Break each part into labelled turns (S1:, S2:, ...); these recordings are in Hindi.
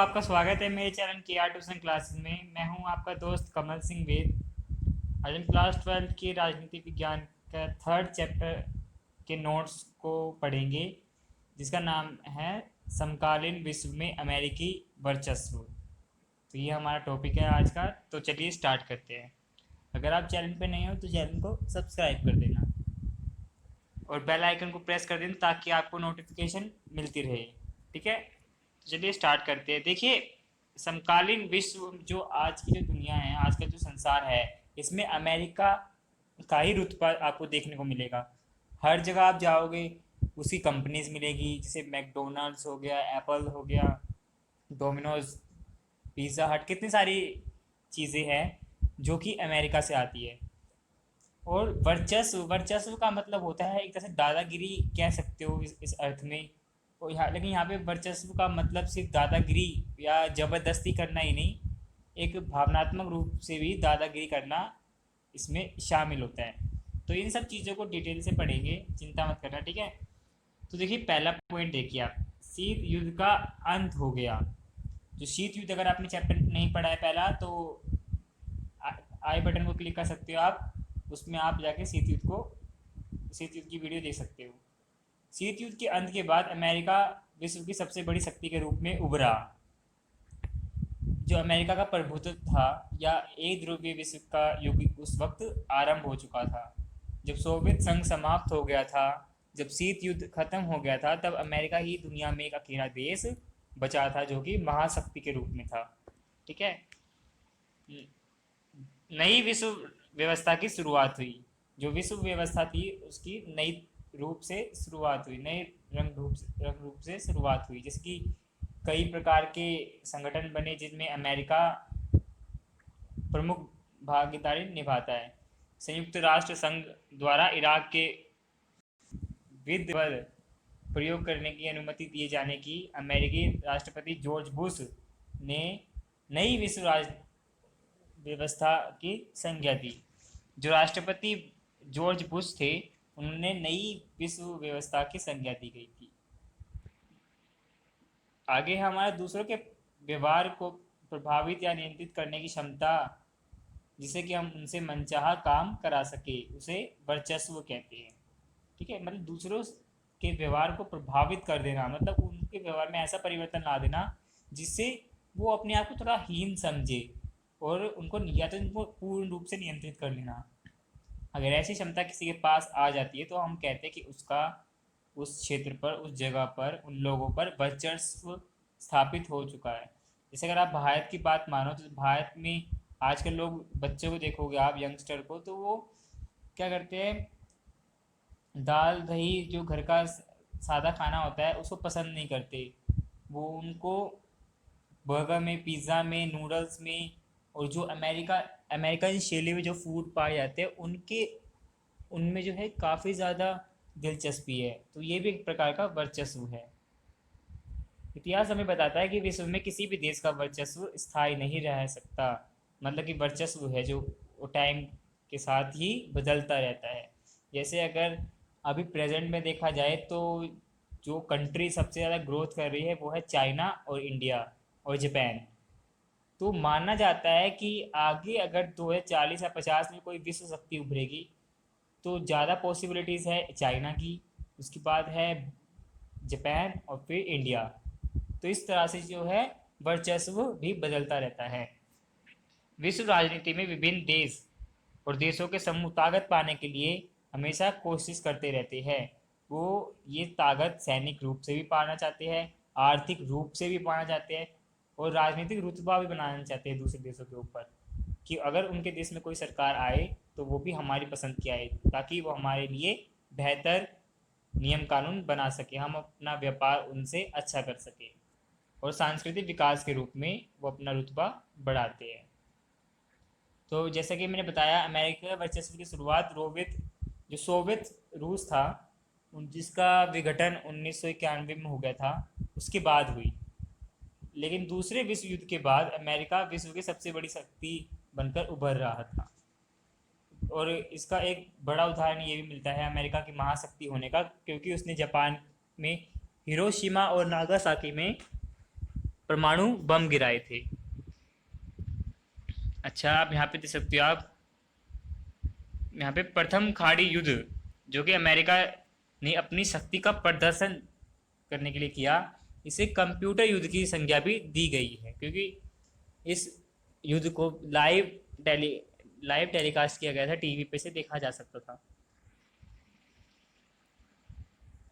S1: आपका स्वागत है मेरे चैनल के आर ट्यूशन क्लासेस में। मैं हूं आपका दोस्त कमल सिंह वेद। आज हम क्लास 12 के राजनीति विज्ञान का थर्ड चैप्टर के नोट्स को पढ़ेंगे, जिसका नाम है समकालीन विश्व में अमेरिकी वर्चस्व। तो ये हमारा टॉपिक है आज का। तो चलिए स्टार्ट करते हैं। अगर आप चैनल पे नए हो तो चैनल को सब्सक्राइब कर देना और बेल आइकन को प्रेस कर देना ताकि आपको नोटिफिकेशन मिलती रहे। ठीक है, तो चलिए स्टार्ट करते हैं। देखिए, समकालीन विश्व जो आज की जो दुनिया है, आज का जो संसार है, इसमें अमेरिका का ही रुतबा आपको देखने को मिलेगा। हर जगह आप जाओगे उसकी कंपनीज मिलेगी, जैसे मैकडोनल्ड्स हो गया, एप्पल हो गया, डोमिनोज, पिज़्ज़ा हट, कितनी सारी चीज़ें हैं जो कि अमेरिका से आती है। और वर्चस्व वर्चस्व का मतलब होता है एक तरह से दादागिरी, कह सकते हो इस अर्थ में। और यहाँ लेकिन यहाँ पे वर्चस्व का मतलब सिर्फ दादागिरी या ज़बरदस्ती करना ही नहीं, एक भावनात्मक रूप से भी दादागिरी करना इसमें शामिल होता है। तो इन सब चीज़ों को डिटेल से पढ़ेंगे, चिंता मत करना, ठीक है। तो देखिए, पहला पॉइंट देखिए आप, शीत युद्ध का अंत हो गया। जो शीत युद्ध, अगर आपने चैप्टर नहीं पढ़ा है पहला, तो आई बटन को क्लिक कर सकते हो आप, उसमें आप जाके शीत युद्ध की वीडियो देख सकते हो। शीत युद्ध के अंत के बाद अमेरिका विश्व की सबसे बड़ी शक्ति के रूप में उभरा। जो अमेरिका का प्रभुत्व था या एक ध्रुवीय विश्व का युग उस वक्त आरंभ हो चुका था। जब सोवियत संघ समाप्त हो गया था, जब शीत युद्ध खत्म हो गया था, तब अमेरिका ही दुनिया में एक अकेला देश बचा था जो कि महाशक्ति के रूप में था। ठीक है, नई विश्व व्यवस्था की शुरुआत हुई। जो विश्व व्यवस्था थी उसकी नई रूप से शुरुआत हुई, नए रंग रूप से शुरुआत हुई, जिसकी कई प्रकार के संगठन बने जिनमें अमेरिका प्रमुख भागीदारी निभाता है। संयुक्त राष्ट्र संघ द्वारा इराक के विरुद्ध पर प्रयोग करने की अनुमति दिए जाने की अमेरिकी राष्ट्रपति जॉर्ज बुश ने नई विश्व व्यवस्था की संज्ञा दी। जो राष्ट्रपति जॉर्ज बुश थे, उन्होंने नई विश्व व्यवस्था की संज्ञा दी गई थी। आगे हमारे दूसरों के व्यवहार को प्रभावित या नियंत्रित करने की क्षमता, जिसे कि हम उनसे मनचाहा काम करा सके, उसे वर्चस्व कहते हैं। ठीक है, मतलब दूसरों के व्यवहार को प्रभावित कर देना, मतलब उनके व्यवहार में ऐसा परिवर्तन ला देना जिससे वो अपने आप को थोड़ा हीन समझे और उनको या तो उनको पूर्ण रूप से नियंत्रित कर लेना। अगर ऐसी क्षमता किसी के पास आ जाती है तो हम कहते हैं कि उसका उस क्षेत्र पर, उस जगह पर, उन लोगों पर वर्चस्व स्थापित हो चुका है। जैसे अगर आप भारत की बात मानो तो भारत में आजकल लोग, बच्चों को देखोगे आप, यंगस्टर को, तो वो क्या करते हैं, दाल दही जो घर का सादा खाना होता है उसको पसंद नहीं करते। वो उनको बर्गर में, पिज़्ज़ा में, नूडल्स में, और जो अमेरिकन शैली में जो फूड पाए जाते हैं उनके उनमें जो है काफ़ी ज़्यादा दिलचस्पी है। तो ये भी एक प्रकार का वर्चस्व है। इतिहास हमें बताता है कि विश्व में किसी भी देश का वर्चस्व स्थायी नहीं रह सकता। मतलब कि वर्चस्व है जो वो टाइम के साथ ही बदलता रहता है। जैसे अगर अभी प्रेजेंट में देखा जाए तो जो कंट्री सबसे ज़्यादा ग्रोथ कर रही है वो है चाइना और इंडिया और जापान। तो माना जाता है कि आगे अगर 2040 या 50 में कोई विश्व शक्ति उभरेगी तो ज़्यादा पॉसिबिलिटीज़ है चाइना की, उसके बाद है जापान और फिर इंडिया। तो इस तरह से जो है वर्चस्व भी बदलता रहता है। विश्व राजनीति में विभिन्न देश और देशों के समूह ताकत पाने के लिए हमेशा कोशिश करते रहते हैं। वो ये ताकत सैनिक रूप से भी पाना चाहते हैं, आर्थिक रूप से भी पाना चाहते हैं, और राजनीतिक रुतबा भी बनाना चाहते हैं दूसरे देशों के ऊपर, कि अगर उनके देश में कोई सरकार आए तो वो भी हमारी पसंद की आए, ताकि वो हमारे लिए बेहतर नियम कानून बना सके, हम अपना व्यापार उनसे अच्छा कर सके, और सांस्कृतिक विकास के रूप में वो अपना रुतबा बढ़ाते हैं। तो जैसा कि मैंने बताया, अमेरिका वर्चस्व की शुरुआत जो सोवियत रूस था, जिसका विघटन 1991 में हो गया था, उसके बाद हुई। लेकिन दूसरे विश्व युद्ध के बाद अमेरिका विश्व की सबसे बड़ी शक्ति बनकर उभर रहा था। और इसका एक बड़ा उदाहरण ये भी मिलता है अमेरिका की महाशक्ति होने का, क्योंकि उसने जापान में हिरोशिमा और नागासाकी में परमाणु बम गिराए थे। अच्छा, आप यहाँ पे देख सकते हो, आप यहाँ पे प्रथम खाड़ी युद्ध जो कि अमेरिका ने अपनी शक्ति का प्रदर्शन करने के लिए किया, इसे कंप्यूटर युद्ध की संज्ञा भी दी गई है, क्योंकि इस युद्ध को टेली लाइव टेलीकास्ट किया गया था, टीवी पे से देखा जा सकता था।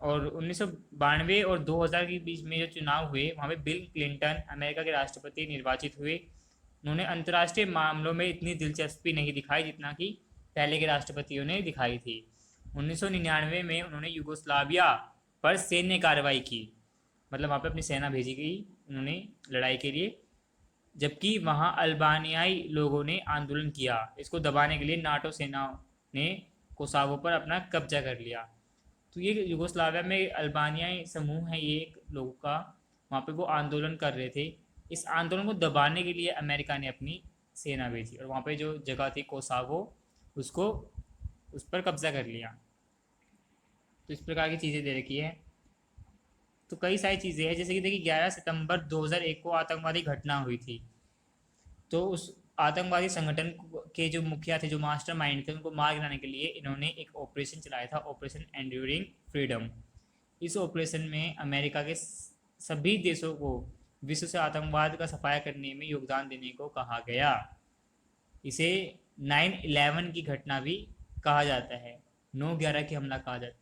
S1: और 1992 और 2000 के बीच में जो चुनाव हुए, वहाँ पे बिल क्लिंटन अमेरिका के राष्ट्रपति निर्वाचित हुए। उन्होंने अंतर्राष्ट्रीय मामलों में इतनी दिलचस्पी नहीं दिखाई जितना कि पहले के राष्ट्रपतियों ने दिखाई थी। 1999 में उन्होंने यूगोस्लाविया पर सैन्य कार्रवाई की, मतलब वहाँ पे अपनी सेना भेजी गई उन्होंने लड़ाई के लिए, जबकि वहाँ अल्बानियाई लोगों ने आंदोलन किया। इसको दबाने के लिए नाटो सेनाओं ने कोसावो पर अपना कब्जा कर लिया। तो ये यूगोस्लाविया में अल्बानियाई समूह है ये एक लोगों का, वहाँ पे वो आंदोलन कर रहे थे। इस आंदोलन को दबाने के लिए अमेरिका ने अपनी सेना भेजी और वहाँ पे जो जगह थी कोसावो, उसको उस पर कब्जा कर लिया। तो इस प्रकार की चीज़ें दे रखी है। तो कई सारी चीज़ें हैं, जैसे कि देखिए 11 सितंबर 2001 को आतंकवादी घटना हुई थी। तो उस आतंकवादी संगठन के जो मुखिया थे, जो मास्टरमाइंड थे, उनको मार गिराने के लिए इन्होंने एक ऑपरेशन चलाया था, ऑपरेशन एंड्यूरिंग फ्रीडम। इस ऑपरेशन में अमेरिका के सभी देशों को विश्व से आतंकवाद का सफाया करने में योगदान देने को कहा गया। इसे 9/11 की घटना भी कहा जाता है, 9/11 की हमला कहा जाता है।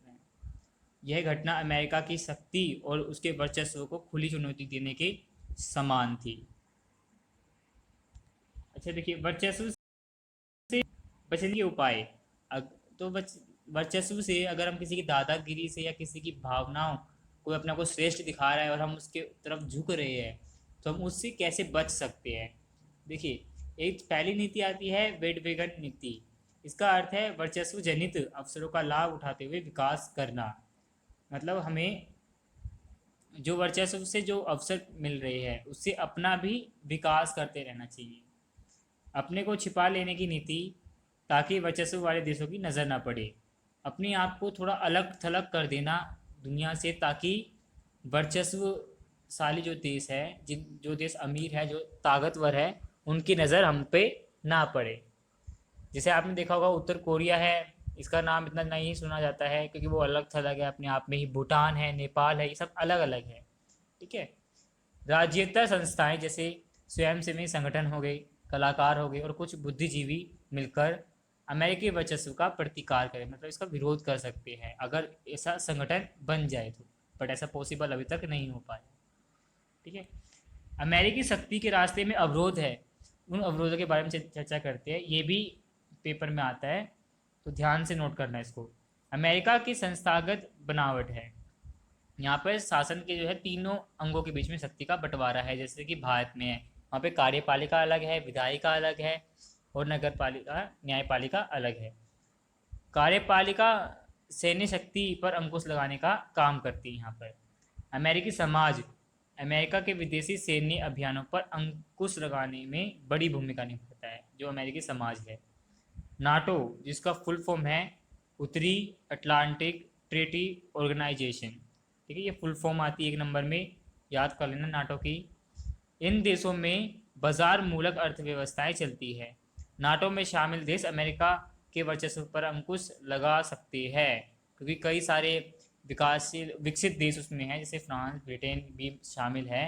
S1: यह घटना अमेरिका की शक्ति और उसके वर्चस्व को खुली चुनौती देने के समान थी। अच्छा देखिए, वर्चस्व से बचने के उपाय। तो वर्चस्व से अगर हम किसी की दादागिरी से या किसी की भावनाओं, कोई अपना को श्रेष्ठ दिखा रहा है और हम उसके तरफ झुक रहे हैं, तो हम उससे कैसे बच सकते हैं। देखिए, एक पहली नीति आती है वेडवेगन नीति। इसका अर्थ है वर्चस्व जनित अवसरों का लाभ उठाते हुए विकास करना। मतलब हमें जो वर्चस्व से जो अवसर मिल रहे हैं उससे अपना भी विकास करते रहना चाहिए। अपने को छिपा लेने की नीति, ताकि वर्चस्व वाले देशों की नज़र ना पड़े। अपने आप को थोड़ा अलग थलग कर देना दुनिया से, ताकि वर्चस्वशाली जो देश है, जिन जो देश अमीर है, जो ताकतवर है, उनकी नज़र हम पे ना पड़े। जैसे आपने देखा होगा उत्तर कोरिया है, इसका नाम इतना नहीं सुना जाता है क्योंकि वो अलग थलग है अपने आप में ही। भूटान है, नेपाल है, ये सब अलग अलग है। ठीक है। राज्येतर संस्थाएं जैसे स्वयंसेवी संगठन हो गए, कलाकार हो गए और कुछ बुद्धिजीवी मिलकर अमेरिकी वर्चस्व का प्रतिकार करें, मतलब इसका विरोध कर सकते हैं अगर ऐसा संगठन बन जाए तो। बट ऐसा पॉसिबल अभी तक नहीं हो पाया। ठीक है। अमेरिकी शक्ति के रास्ते में अवरोध है, उन अवरोधों के बारे में चर्चा करते हैं, ये भी पेपर में आता है, तो ध्यान से नोट करना इसको। अमेरिका की संस्थागत बनावट है, यहाँ पर शासन के जो है तीनों अंगों के बीच में शक्ति का बंटवारा है, जैसे कि भारत में है। वहाँ पे कार्यपालिका अलग है, विधायिका अलग है और नगर पालिका न्यायपालिका अलग है। कार्यपालिका सैन्य शक्ति पर अंकुश लगाने का काम करती है। यहाँ पर अमेरिकी समाज अमेरिका के विदेशी सैन्य अभियानों पर अंकुश लगाने में बड़ी भूमिका निभाता है, जो अमेरिकी समाज है। नाटो, जिसका फुल फॉर्म है उत्तरी अटलांटिक ट्रीटी ऑर्गेनाइजेशन। ठीक है, ये फुल फॉर्म आती है 1 नंबर में, याद कर लेना नाटो की। इन देशों में बाजार मूलक अर्थव्यवस्थाएं चलती है। नाटो में शामिल देश अमेरिका के वर्चस्व पर अंकुश लगा सकते हैं, क्योंकि कई सारे विकासशील विकसित देश उसमें हैं, जैसे फ्रांस, ब्रिटेन भी शामिल है।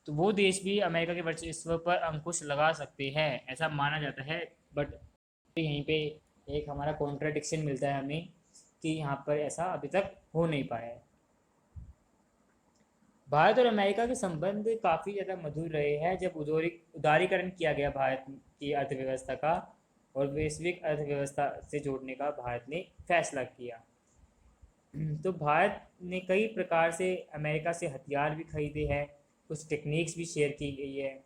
S1: तो वो देश भी अमेरिका के वर्चस्व पर अंकुश लगा सकते हैं, ऐसा माना जाता है। बट यहीं पे एक हमारा कॉन्ट्राडिक्शन मिलता है हमें कि यहाँ पर ऐसा अभी तक हो नहीं पाया है। भारत और अमेरिका के संबंध काफ़ी ज़्यादा मधुर रहे हैं। जब उदारीकरण किया गया भारत की अर्थव्यवस्था का और वैश्विक अर्थव्यवस्था से जोड़ने का भारत ने फैसला किया, तो भारत ने कई प्रकार से अमेरिका से हथियार भी खरीदे हैं, कुछ टेक्निक्स भी शेयर की गई है,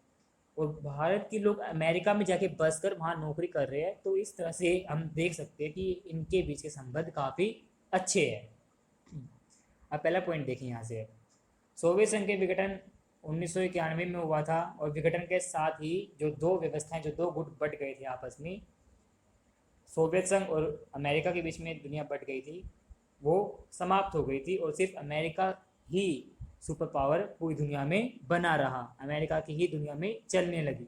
S1: और भारत के लोग अमेरिका में जाके बस कर वहाँ नौकरी कर रहे हैं। तो इस तरह से हम देख सकते हैं कि इनके बीच के संबंध काफ़ी अच्छे हैं। अब पहला पॉइंट देखिए यहाँ से, सोवियत संघ के विघटन 1991 में हुआ था, और विघटन के साथ ही जो दो व्यवस्थाएं, जो दो गुट बट गए थे आपस में, सोवियत संघ और अमेरिका के बीच में दुनिया बट गई थी, वो समाप्त हो गई थी और सिर्फ अमेरिका ही सुपर पावर पूरी दुनिया में बना रहा, अमेरिका की ही दुनिया में चलने लगी।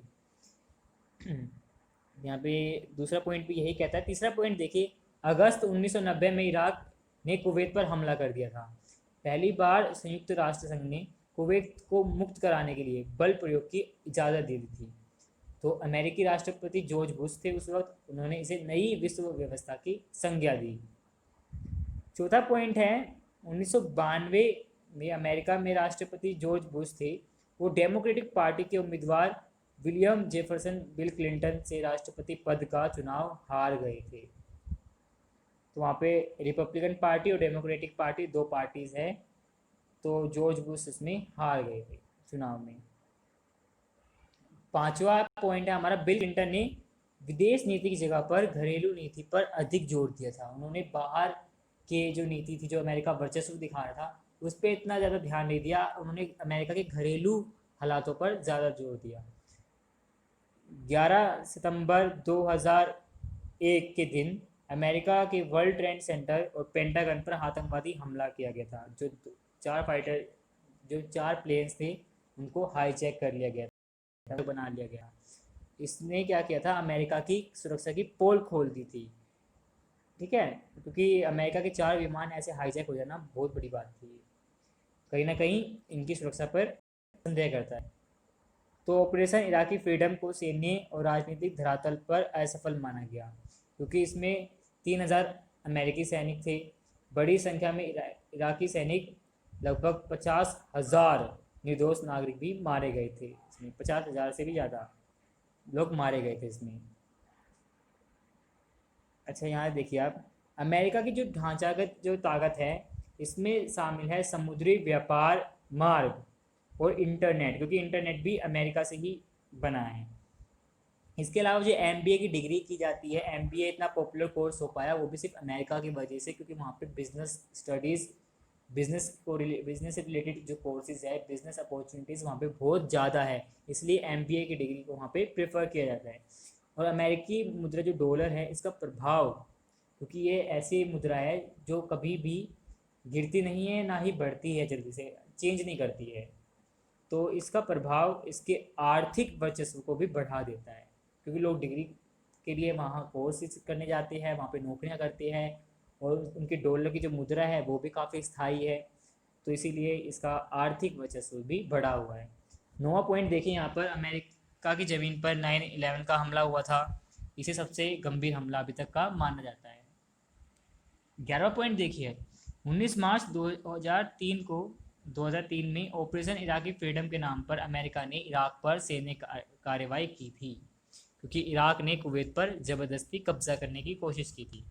S1: यहाँ पे दूसरा पॉइंट भी यही कहता है। तीसरा पॉइंट देखिए, अगस्त 1990 में इराक ने कुवैत पर हमला कर दिया था। पहली बार संयुक्त राष्ट्र संघ ने कुवैत को मुक्त कराने के लिए बल प्रयोग की इजाज़त दे दी थी। तो अमेरिकी राष्ट्रपति जॉर्ज बुश थे उस वक्त, उन्होंने इसे नई विश्व व्यवस्था की संज्ञा दी। चौथा पॉइंट है, 1992 में अमेरिका में राष्ट्रपति जॉर्ज बुश थे, वो डेमोक्रेटिक पार्टी के उम्मीदवार विलियम जेफरसन बिल क्लिंटन से राष्ट्रपति पद का चुनाव हार गए थे। तो वहाँ पे रिपब्लिकन पार्टी और डेमोक्रेटिक पार्टी दो पार्टीज है, तो जॉर्ज बुश इसमें हार गए थे चुनाव में। पांचवा पॉइंट है हमारा, बिल क्लिंटन ने विदेश नीति की जगह पर घरेलू नीति पर अधिक जोर दिया था। उन्होंने बाहर के जो नीति थी, जो अमेरिका वर्चस्व दिखा रहा था, उस पर इतना ज़्यादा ध्यान नहीं दिया, उन्होंने अमेरिका के घरेलू हालातों पर ज़्यादा जोर दिया। 11 सितंबर 2001 के दिन अमेरिका के वर्ल्ड ट्रेड सेंटर और पेंटागन पर आतंकवादी हमला किया गया था। जो चार प्लेन्स थे उनको हाईजैक कर लिया गया था, बना लिया गया। इसने क्या किया था, अमेरिका की सुरक्षा की पोल खोल दी थी। ठीक है, क्योंकि अमेरिका के 4 विमान ऐसे हाईजैक हो जाना बहुत बड़ी बात थी, कहीं ना कहीं इनकी सुरक्षा पर संदेह करता है। तो ऑपरेशन इराकी फ्रीडम को सैन्य और राजनीतिक धरातल पर असफल माना गया, क्योंकि इसमें 3000 अमेरिकी सैनिक थे, बड़ी संख्या में इराकी सैनिक, लगभग 50,000 निर्दोष नागरिक भी मारे गए थे इसमें, 50,000 से भी ज़्यादा लोग मारे गए थे इसमें। अच्छा, यहाँ देखिए आप, अमेरिका की जो ढांचागत जो ताकत है, इसमें शामिल है समुद्री व्यापार मार्ग और इंटरनेट, क्योंकि इंटरनेट भी अमेरिका से ही बना है। इसके अलावा जो MBA की डिग्री की जाती है, MBA इतना पॉपुलर कोर्स हो पाया, वो भी सिर्फ अमेरिका की वजह से, क्योंकि वहाँ पे बिजनेस स्टडीज़, बिजनेस से रिलेटेड जो कोर्सेज है, बिजनेस अपॉर्चुनिटीज़ वहाँ पे बहुत ज़्यादा है, इसलिए MBA की डिग्री को वहाँ पे प्रेफर किया जाता है। और अमेरिकी मुद्रा जो डॉलर है, इसका प्रभाव, क्योंकि ये ऐसी मुद्रा है जो कभी भी गिरती नहीं है, ना ही बढ़ती है, जल्दी से चेंज नहीं करती है, तो इसका प्रभाव इसके आर्थिक वर्चस्व को भी बढ़ा देता है, क्योंकि लोग डिग्री के लिए वहाँ कोर्स करने जाते हैं, वहाँ पे नौकरियाँ करते हैं, और उनके डॉलर की जो मुद्रा है वो भी काफ़ी स्थायी है, तो इसीलिए इसका आर्थिक वर्चस्व भी बढ़ा हुआ है। 9वां पॉइंट देखिए यहाँ पर, अमेरिका की ज़मीन पर 9/11 का हमला हुआ था, इसे सबसे गंभीर हमला अभी तक का माना जाता है। 11वां पॉइंट देखिए, 19 मार्च 2003 में ऑपरेशन इराकी फ्रीडम के नाम पर अमेरिका ने इराक पर सैन्य कार्रवाई की थी, क्योंकि इराक ने कुवैत पर ज़बरदस्ती कब्जा करने की कोशिश की थी।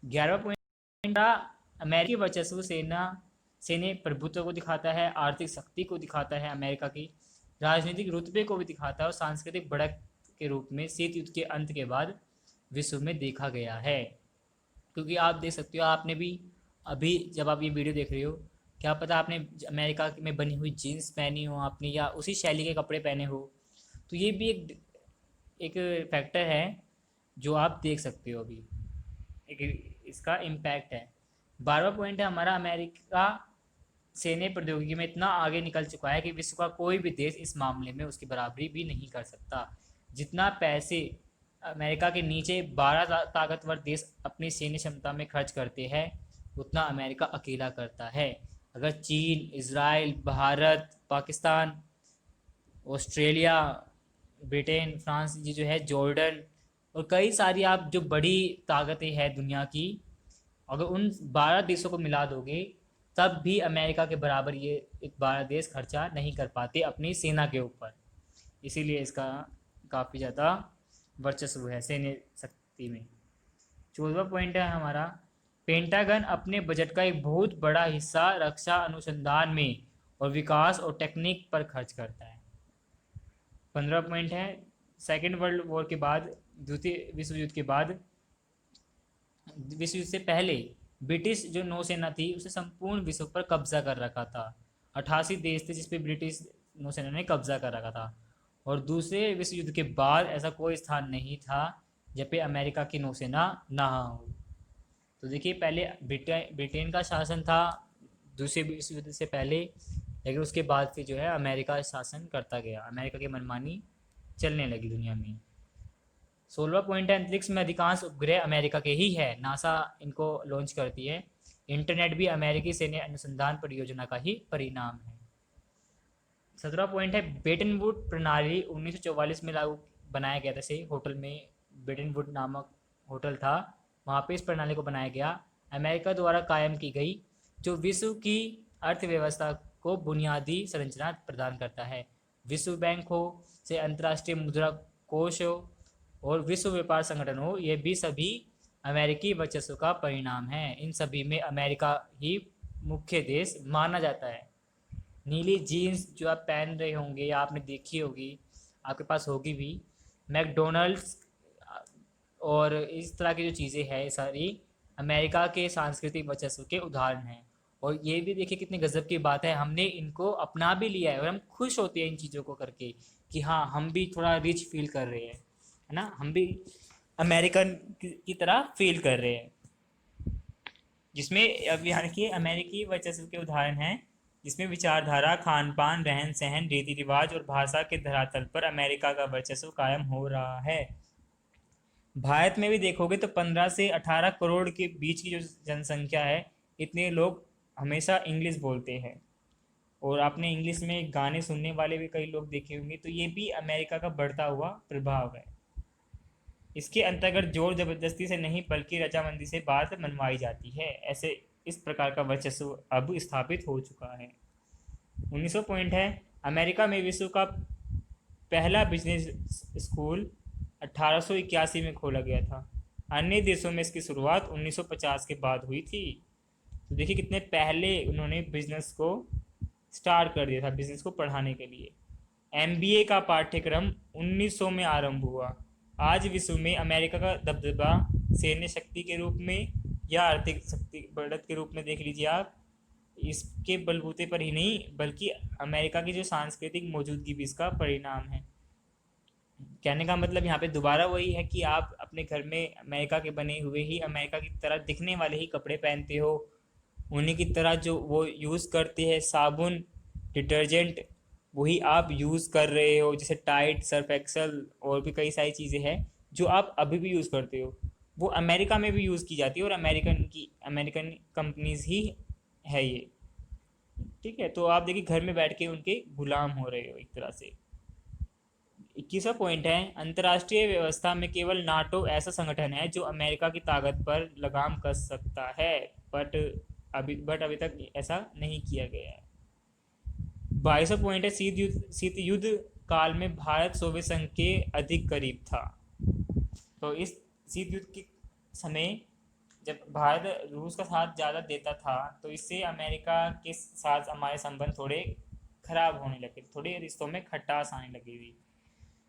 S1: 11वां पॉइंट, अमेरिकी वर्चस्व सैन्य प्रभुत्व को दिखाता है, आर्थिक शक्ति को दिखाता है अमेरिका की, राजनीतिक रुतबे को भी दिखाता है, और सांस्कृतिक बढ़त के रूप में शीत युद्ध के अंत के बाद विश्व में देखा गया है। क्योंकि आप देख सकते हो, आपने भी अभी जब आप ये वीडियो देख रहे हो, क्या पता आपने अमेरिका में बनी हुई जीन्स पहनी हो आपने, या उसी शैली के कपड़े पहने हो, तो ये भी एक फैक्टर है जो आप देख सकते हो, अभी एक इसका इम्पैक्ट है। 12वां पॉइंट है हमारा, अमेरिका सैन्य प्रौद्योगिकी में इतना आगे निकल चुका है कि विश्व का कोई भी देश इस मामले में उसकी बराबरी भी नहीं कर सकता। जितना पैसे अमेरिका के नीचे 12 ताकतवर देश अपनी सैन्य क्षमता में खर्च करते हैं, उतना अमेरिका अकेला करता है। अगर चीन, Israel, Bharat, Pakistan, Australia, Britain, France, ये जो है जॉर्डन, और कई सारी आप जो बड़ी ताकतें हैं दुनिया की, अगर उन 12 देशों को मिला दोगे, तब भी अमेरिका के बराबर ये 12 देश खर्चा नहीं कर पाते अपनी सेना के ऊपर, इसीलिए इसका काफ़ी ज़्यादा वर्चस्व है सैन्य शक्ति में। 14वां पॉइंट है हमारा, पेंटागन अपने बजट का एक बहुत बड़ा हिस्सा रक्षा अनुसंधान में और विकास और टेक्निक पर खर्च करता है। 15वां पॉइंट है, सेकेंड वर्ल्ड वॉर के बाद, द्वितीय विश्व युद्ध के बाद, विश्व युद्ध से पहले ब्रिटिश जो नौसेना थी उसे संपूर्ण विश्व पर कब्जा कर रखा था। 88 देश थे जिस पे ब्रिटिश नौसेना ने कब्जा कर रखा था, और दूसरे विश्व युद्ध के बाद ऐसा कोई स्थान नहीं था जब पे अमेरिका की नौसेना ना हो। तो देखिए, पहले ब्रिटेन का शासन था, दूसरे विश्व युद्ध से पहले, लेकिन उसके बाद से जो है अमेरिका शासन करता गया, अमेरिका की मनमानी चलने लगी दुनिया में। 16वां पॉइंट है, अंतरिक्ष में अधिकांश उपग्रह अमेरिका के ही है, नासा इनको लॉन्च करती है। इंटरनेट भी अमेरिकी सैन्य अनुसंधान परियोजना का ही परिणाम है। 17वां पॉइंट है, बेटन वुड प्रणाली 1944 में लागू बनाया गया था। से होटल में बेटन वुड नामक होटल था, वहाँ पे इस प्रणाली को बनाया गया, अमेरिका द्वारा कायम की गई, जो विश्व की अर्थव्यवस्था को बुनियादी संरचना प्रदान करता है। विश्व बैंक हो, से अंतर्राष्ट्रीय मुद्रा कोष हो और विश्व व्यापार संगठन हो, ये भी सभी अमेरिकी वर्चस्व का परिणाम है। इन सभी में अमेरिका ही मुख्य देश माना जाता है। नीली जीन्स जो आप पहन रहे होंगे या आपने देखी होगी, आपके पास होगी भी, मैकडोनल्ड्स और इस तरह की जो चीज़ें हैं सारी अमेरिका के सांस्कृतिक वर्चस्व के उदाहरण हैं। और ये भी देखिए कितनी गजब की बात है, हमने इनको अपना भी लिया है और हम खुश होते हैं इन चीज़ों को करके कि हाँ हम भी थोड़ा रिच फील कर रहे हैं, है ना, हम भी अमेरिकन की तरह फील कर रहे हैं। जिसमें अब यहाँ की अमेरिकी वर्चस्व के उदाहरण हैं, जिसमें विचारधारा, खान पान, रहन सहन, रीति रिवाज और भाषा के धरातल पर अमेरिका का वर्चस्व कायम हो रहा है। भारत में भी देखोगे तो 15 से 18 करोड़ के बीच की जो जनसंख्या है, इतने लोग हमेशा इंग्लिश बोलते हैं। और आपने इंग्लिश में गाने सुनने वाले भी कई लोग देखे होंगे, तो ये भी अमेरिका का बढ़ता हुआ प्रभाव है। इसके अंतर्गत जोर जबरदस्ती से नहीं बल्कि रजामंदी से बात मनवाई जाती है। ऐसे इस प्रकार का वर्चस्व अब स्थापित हो चुका है। 1900 पॉइंट है, अमेरिका में विश्व का पहला बिजनेस स्कूल 1881 में खोला गया था। अन्य देशों में इसकी शुरुआत 1950 के बाद हुई थी। तो देखिए कितने पहले उन्होंने बिजनेस को स्टार्ट कर दिया था, बिजनेस को पढ़ाने के लिए। एमबीए का पाठ्यक्रम 1900 में आरंभ हुआ। आज विश्व में अमेरिका का दबदबा सैन्य शक्ति के रूप में या आर्थिक शक्ति बढ़त के रूप में देख लीजिए आप, इसके बलबूते पर ही नहीं बल्कि अमेरिका की जो सांस्कृतिक मौजूदगी भी इसका परिणाम है। कहने का मतलब यहाँ पे दोबारा वही है कि आप अपने घर में अमेरिका के बने हुए ही, अमेरिका की तरह दिखने वाले ही कपड़े पहनते हो, उन्हीं की तरह जो वो यूज़ करते हैं साबुन, डिटर्जेंट, वही आप यूज़ कर रहे हो, जैसे टाइड, सर्फ एक्सल और भी कई सारी चीज़ें हैं जो आप अभी भी यूज़ करते हो, वो अमेरिका में भी यूज़ की जाती है और अमेरिकन कंपनीज ही है ये। ठीक है, तो आप देखिए घर में बैठ के उनके गुलाम हो रहे हो एक तरह से। 21वां पॉइंट है, अंतर्राष्ट्रीय व्यवस्था में केवल नाटो ऐसा संगठन है जो अमेरिका की ताकत पर लगाम कस सकता है, बट अभी तक ऐसा नहीं किया गया है। 22वां पॉइंट है, शीत युद्ध काल में भारत सोवियत संघ के अधिक करीब था। तो इस शीत युद्ध के समय जब भारत रूस का साथ ज़्यादा देता था, तो इससे अमेरिका के साथ हमारे संबंध थोड़े खराब होने लगे, थोड़े रिश्तों में खटास आने लगी थी।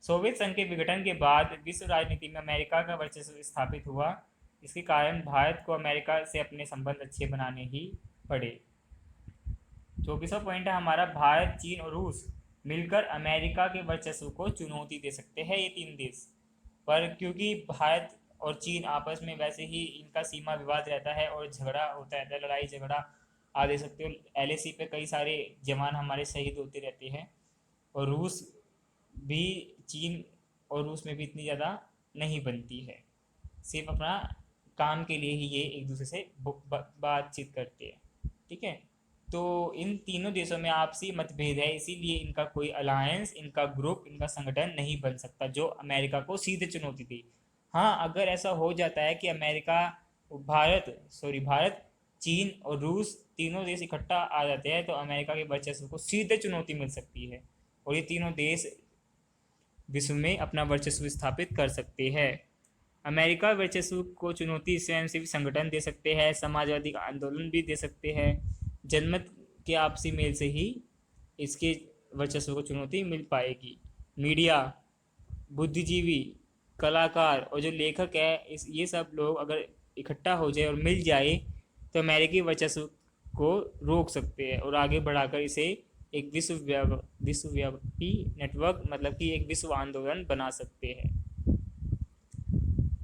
S1: सोवियत संघ के विघटन के बाद विश्व राजनीति में अमेरिका का वर्चस्व स्थापित हुआ। इसके कारण भारत को अमेरिका से अपने संबंध अच्छे बनाने ही पड़े। 24वां पॉइंट है हमारा, भारत, चीन और रूस मिलकर अमेरिका के वर्चस्व को चुनौती दे सकते हैं, ये तीन देश। पर क्योंकि भारत और चीन आपस में वैसे ही इनका सीमा विवाद रहता है और झगड़ा होता रहता है, लड़ाई झगड़ा आ दे सकते हो, एलएसी पे कई सारे जवान हमारे शहीद होते रहते हैं। और रूस भी, चीन और रूस में भी इतनी ज़्यादा नहीं बनती है, सिर्फ अपना काम के लिए ही ये एक दूसरे से बातचीत करते हैं। ठीक है, तो इन तीनों देशों में आपसी मतभेद है, इसीलिए इनका कोई अलायंस, इनका ग्रुप, इनका संगठन नहीं बन सकता जो अमेरिका को सीधे चुनौती दे। हाँ, अगर ऐसा हो जाता है कि भारत, चीन और रूस तीनों देश इकट्ठा आ जाते हैं, तो अमेरिका के वर्चस्व को सीधे चुनौती मिल सकती है और ये तीनों देश विश्व में अपना वर्चस्व स्थापित कर सकते हैं। अमेरिका वर्चस्व को चुनौती स्वयंसेवी संगठन दे सकते हैं, समाजवादी का आंदोलन भी दे सकते हैं। जनमत के आपसी मेल से ही इसके वर्चस्व को चुनौती मिल पाएगी। मीडिया, बुद्धिजीवी, कलाकार और जो लेखक है, ये सब लोग अगर इकट्ठा हो जाए और मिल जाए तो अमेरिकी वर्चस्व को रोक सकते हैं और आगे बढ़ाकर इसे एक विश्वव्यापी नेटवर्क, मतलब कि एक विश्व आंदोलन बना सकते हैं।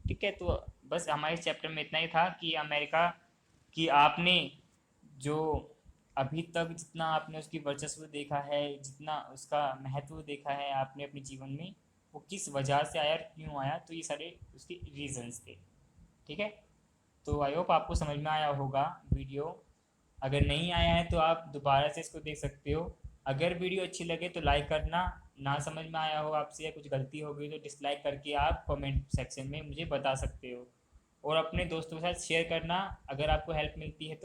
S1: ठीक है, तो बस हमारे चैप्टर में इतना ही था कि अमेरिका की आपने जो अभी तक जितना आपने उसकी वर्चस्व देखा है, जितना उसका महत्व देखा है आपने अपने जीवन में, वो किस वजह से आया और क्यों आया, तो ये सारे उसके रीजंस थे। ठीक है। तो आई होप आपको समझ में आया होगा वीडियो। अगर नहीं आया है तो आप दोबारा से इसको देख सकते हो। अगर वीडियो अच्छी लगे तो लाइक करना, ना समझ में आया हो आपसे या कुछ गलती हो गई तो डिसलाइक करके आप कमेंट सेक्शन में मुझे बता सकते हो। और अपने दोस्तों के साथ शेयर करना, अगर आपको हेल्प मिलती है तो।